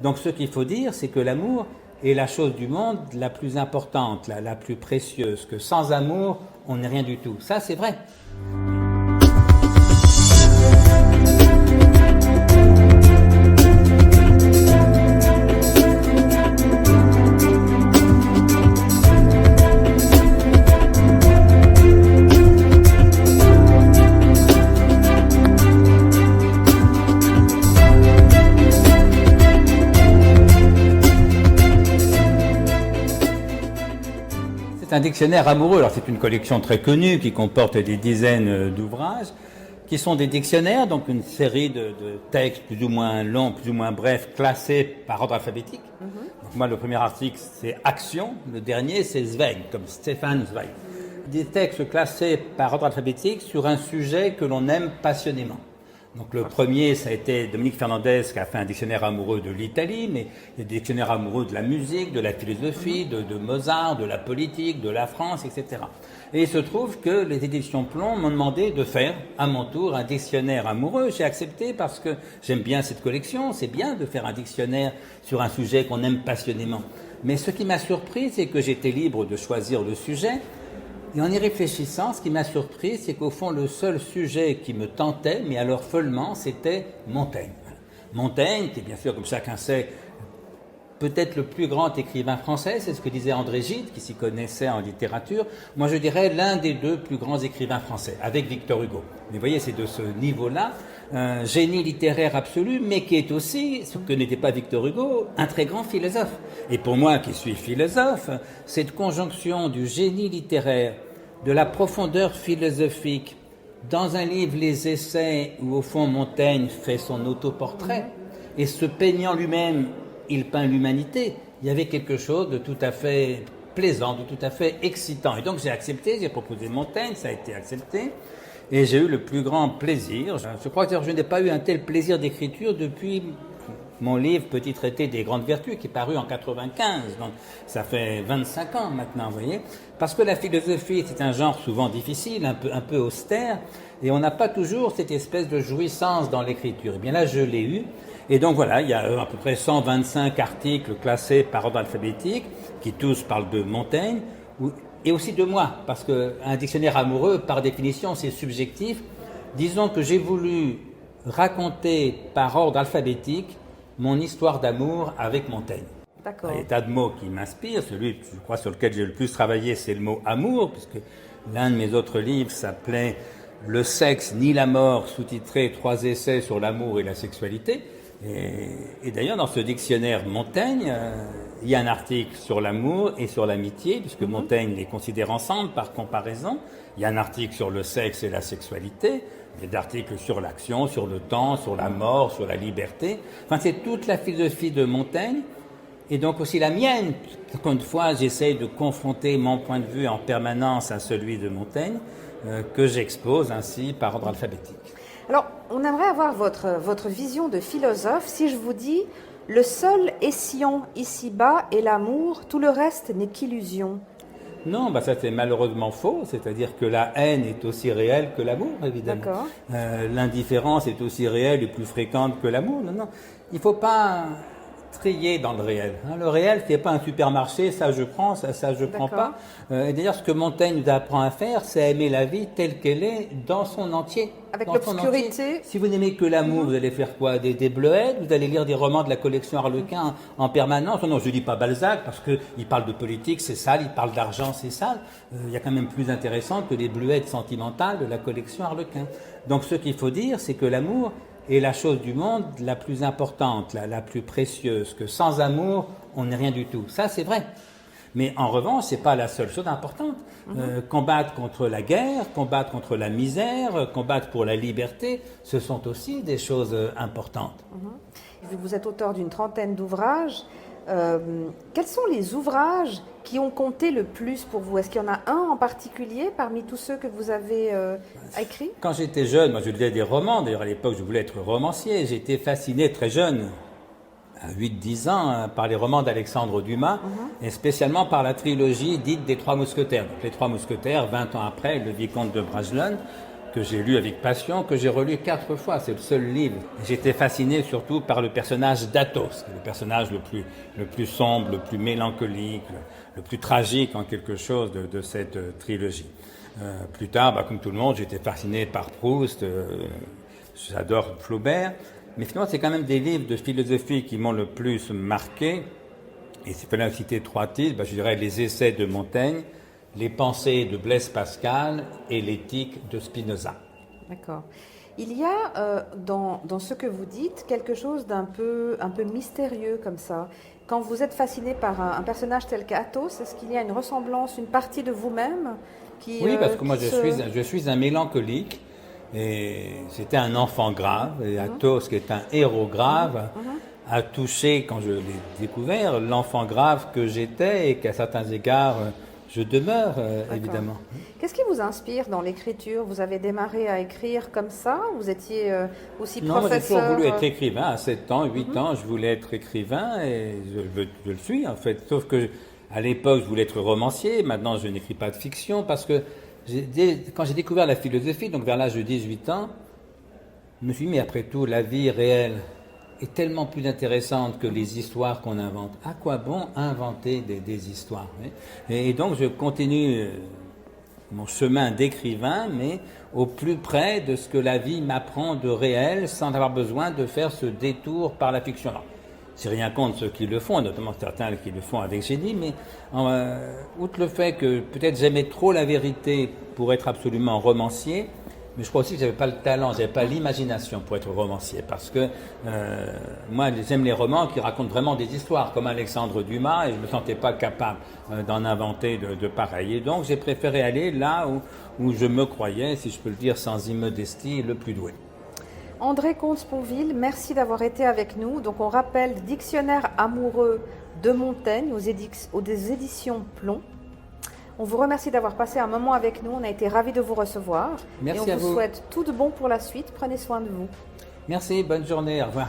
Donc ce qu'il faut dire, c'est que l'amour est la chose du monde la plus importante, la plus précieuse, que sans amour, on n'est rien du tout. Ça, c'est vrai. C'est un dictionnaire amoureux. Alors c'est une collection très connue qui comporte des dizaines d'ouvrages qui sont des dictionnaires, donc une série de textes plus ou moins longs, plus ou moins brefs, classés par ordre alphabétique. Donc moi, le premier article, c'est Action. Le dernier, c'est Zweig, comme Stefan Zweig. Des textes classés par ordre alphabétique sur un sujet que l'on aime passionnément. Donc le premier, ça a été Dominique Fernandez qui a fait un dictionnaire amoureux de l'Italie, mais il y a des dictionnaires amoureux de la musique, de la philosophie, de Mozart, de la politique, de la France, etc. Et il se trouve que les éditions Plomb m'ont demandé de faire, à mon tour, un dictionnaire amoureux. J'ai accepté parce que j'aime bien cette collection, c'est bien de faire un dictionnaire sur un sujet qu'on aime passionnément. Mais ce qui m'a surpris, c'est que j'étais libre de choisir le sujet. Et en y réfléchissant, ce qui m'a surpris, c'est qu'au fond, le seul sujet qui me tentait, mais alors follement, c'était Montaigne. Montaigne, qui est bien sûr, comme chacun sait, peut-être le plus grand écrivain français, c'est ce que disait André Gide, qui s'y connaissait en littérature. Moi, je dirais l'un des deux plus grands écrivains français, avec Victor Hugo. Mais vous voyez, c'est de ce niveau-là, un génie littéraire absolu, mais qui est aussi, ce que n'était pas Victor Hugo, un très grand philosophe. Et pour moi, qui suis philosophe, cette conjonction du génie littéraire, de la profondeur philosophique, dans un livre, Les Essais, où au fond Montaigne fait son autoportrait, et se peignant lui-même, il peint l'humanité, il y avait quelque chose de tout à fait plaisant, de tout à fait excitant. Et donc j'ai accepté, j'ai proposé Montaigne, ça a été accepté, et j'ai eu le plus grand plaisir. Je crois que je n'ai pas eu un tel plaisir d'écriture depuis mon livre Petit traité des grandes vertus, qui est paru en 95, donc ça fait 25 ans maintenant, vous voyez. Parce que la philosophie, c'est un genre souvent difficile, un peu austère, et on n'a pas toujours cette espèce de jouissance dans l'écriture. Et bien là, je l'ai eu. Et donc voilà, il y a à peu près 125 articles classés par ordre alphabétique, qui tous parlent de Montaigne, et aussi de moi, parce qu'un dictionnaire amoureux, par définition, c'est subjectif. Disons que j'ai voulu raconter par ordre alphabétique mon histoire d'amour avec Montaigne. D'accord. Il y a des tas de mots qui m'inspirent. Celui, je crois, sur lequel j'ai le plus travaillé, c'est le mot amour, puisque l'un de mes autres livres s'appelait Le sexe ni la mort, sous-titré 3 essais sur l'amour et la sexualité. Et d'ailleurs, dans ce dictionnaire Montaigne, il y a un article sur l'amour et sur l'amitié, puisque Montaigne les considère ensemble par comparaison. Il y a un article sur le sexe et la sexualité. Il y a des articles sur l'action, sur le temps, sur la mort, sur la liberté. Enfin, c'est toute la philosophie de Montaigne, et donc aussi la mienne. Encore une fois, j'essaie de confronter mon point de vue en permanence à celui de Montaigne, que j'expose ainsi par ordre alphabétique. Alors, on aimerait avoir votre vision de philosophe. Si je vous dis « Le seul escient ici-bas est l'amour, tout le reste n'est qu'illusion ». Non, ça c'est malheureusement faux, c'est-à-dire que la haine est aussi réelle que l'amour, évidemment. D'accord. L'indifférence est aussi réelle et plus fréquente que l'amour. Non, il ne faut pas trier dans le réel. Le réel, ce n'est pas un supermarché, ça je prends, ça je prends pas. Et d'ailleurs, ce que Montaigne nous apprend à faire, c'est à aimer la vie telle qu'elle est dans son entier. Avec l'obscurité. Si vous n'aimez que l'amour, vous allez faire quoi? Des bleuettes? Vous allez lire des romans de la collection Harlequin en permanence? Non, je ne dis pas Balzac, parce qu'il parle de politique, c'est sale, il parle d'argent, c'est sale. Il y a quand même plus intéressant que les bleuettes sentimentales de la collection Harlequin. Donc ce qu'il faut dire, c'est que l'amour est la chose du monde la plus importante, la plus précieuse, que sans amour, on n'est rien du tout. Ça, c'est vrai. Mais en revanche, c'est pas la seule chose importante. Combattre contre la guerre, combattre contre la misère, combattre pour la liberté, ce sont aussi des choses importantes. Vous êtes auteur d'une trentaine d'ouvrages. Quels sont les ouvrages qui ont compté le plus pour vous? Est-ce qu'il y en a un en particulier parmi tous ceux que vous avez écrits? Quand j'étais jeune, moi je lisais des romans. D'ailleurs, à l'époque, je voulais être romancier. J'ai été fasciné très jeune, à 8-10 ans, par les romans d'Alexandre Dumas, et spécialement par la trilogie dite des Trois Mousquetaires. Donc, les Trois Mousquetaires, 20 ans après, le Vicomte de Bragelonne, que j'ai lu avec passion, que j'ai relu 4 fois. C'est le seul livre. J'étais fasciné surtout par le personnage d'Athos, le personnage le plus sombre, le plus mélancolique, le plus tragique en quelque chose de cette trilogie. Plus tard, comme tout le monde, j'étais fasciné par Proust, j'adore Flaubert, mais finalement c'est quand même des livres de philosophie qui m'ont le plus marqué. Et s'il fallait citer 3 titres, je dirais les Essais de Montaigne, les Pensées de Blaise Pascal et l'Éthique de Spinoza. D'accord. Il y a dans ce que vous dites quelque chose un peu mystérieux comme ça. Quand vous êtes fasciné par un personnage tel qu'Athos, est-ce qu'il y a une ressemblance, une partie de vous-même qui Oui, parce que moi je suis un mélancolique et c'était un enfant grave et Athos qui est un héros grave a touché, quand je l'ai découvert, l'enfant grave que j'étais et qu'à certains égards je demeure évidemment. Qu'est-ce qui vous inspire dans l'écriture? Vous avez démarré à écrire comme ça? Vous étiez aussi Non, professeur? moi j'ai toujours voulu être écrivain. À 7 ans, 8 ans, je voulais être écrivain et je le suis en fait. Sauf que à l'époque, je voulais être romancier. Maintenant, je n'écris pas de fiction parce que quand j'ai découvert la philosophie, donc vers l'âge de 18 ans, je me suis dit, mais après tout, la vie réelle est tellement plus intéressante que les histoires qu'on invente. À quoi bon inventer des histoires? Et donc, je continue mon chemin d'écrivain, mais au plus près de ce que la vie m'apprend de réel, sans avoir besoin de faire ce détour par la fiction. Alors, j'ai rien contre ceux qui le font, notamment certains qui le font avec génie, mais outre le fait que peut-être j'aimais trop la vérité pour être absolument romancier, mais je crois aussi que j'avais pas le talent, j'avais pas l'imagination pour être romancier, parce que moi j'aime les romans qui racontent vraiment des histoires, comme Alexandre Dumas, et je me sentais pas capable d'en inventer de pareil. Et donc j'ai préféré aller là où je me croyais, si je peux le dire sans immodestie, le plus doué. André Comte-Sponville, merci d'avoir été avec nous. Donc on rappelle Dictionnaire amoureux de Montaigne aux éditions Plomb. On vous remercie d'avoir passé un moment avec nous. On a été ravis de vous recevoir. Merci et on à vous vous. souhaite tout de bon pour la suite. Prenez soin de vous. Merci, bonne journée, au revoir.